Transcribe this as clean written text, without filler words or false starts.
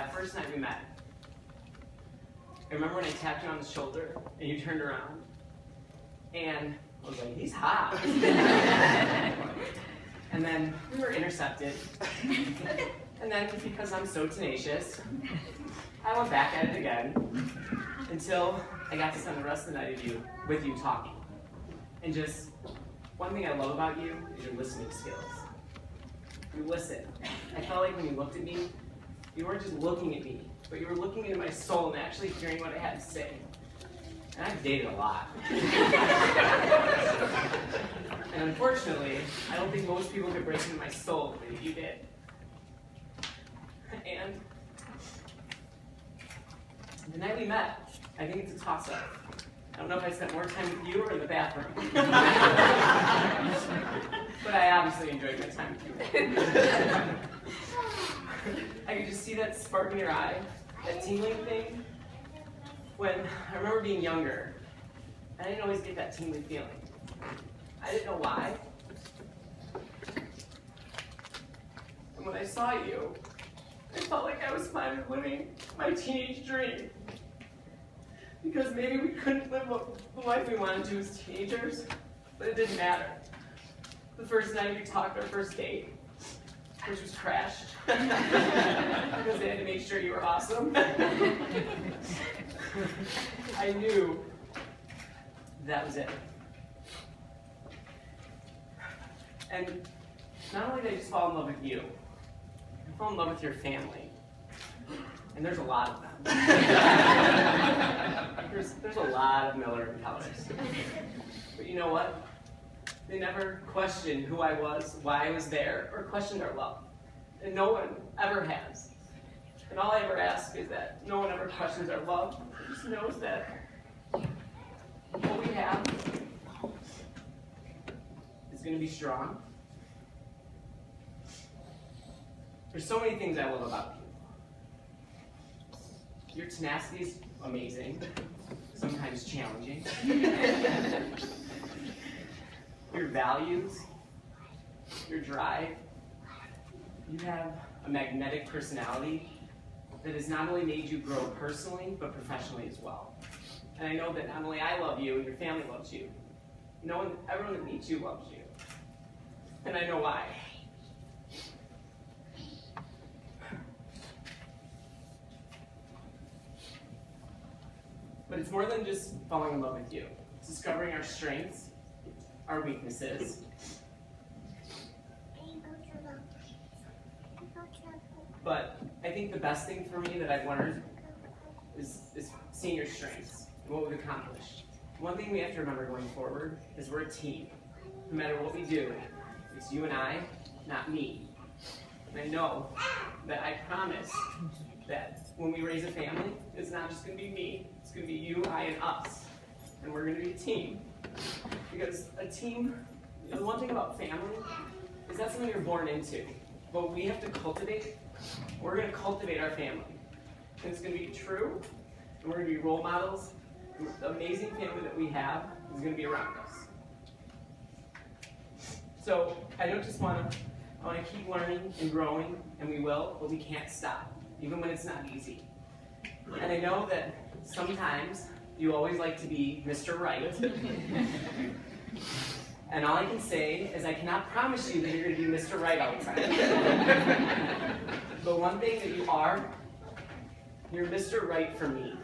that first night we met, I remember when I tapped you on the shoulder and you turned around and I was like, he's hot. And then we were intercepted. And then because I'm so tenacious, I went back at it again until I got to spend the rest of the night with you talking. And just one thing I love about you is your listening skills. You listen. I felt like when you looked at me, you weren't just looking at me, but you were looking into my soul and actually hearing what I had to say. And I've dated a lot. And unfortunately, I don't think most people could break into my soul the way that you did. And the night we met, I think it's a toss-up. I don't know if I spent more time with you or in the bathroom. But I obviously enjoyed my time with you. I could just see that spark in your eye, that tingling thing. When I remember being younger, I didn't always get that tingling feeling. I didn't know why. And when I saw you, I felt like I was finally living my teenage dream. Because maybe we couldn't live the life we wanted to as teenagers, but it didn't matter. The first night we talked, our first date, which was crashed, because they had to make sure you were awesome. I knew that was it. And not only did I just fall in love with you, I fell in love with your family. And there's a lot of them. There's a lot of Miller and Kellers. But you know what? They never questioned who I was, why I was there, or questioned our love. And no one ever has. And all I ever ask is that no one ever questions our love. It just knows that what we have is going to be strong. There's so many things I love about you. Your tenacity is amazing, sometimes challenging. Your values, your drive, you have a magnetic personality that has not only made you grow personally, but professionally as well. And I know that not only I love you and your family loves you, everyone that meets you loves you. And I know why. But it's more than just falling in love with you. It's discovering our strengths, our weaknesses. But I think the best thing for me that I've learned is seeing your strengths and what we've accomplished. One thing we have to remember going forward is we're a team. No matter what we do, it's you and I, not me. And I know that I promise that when we raise a family, it's not just going to be me. It's going to be you, I, and us. And we're going to be a team. Because a team, the one thing about family is that's something you're born into. But we have to cultivate. We're going to cultivate our family. And it's going to be true. And we're going to be role models. And the amazing family that we have is going to be around us. So I don't just want to, I want to keep learning and growing, and we will, but we can't stop, even when it's not easy. And I know that sometimes you always like to be Mr. Right. And all I can say is I cannot promise you that you're going to be Mr. Right all the time. But one thing that you are, you're Mr. Right for me.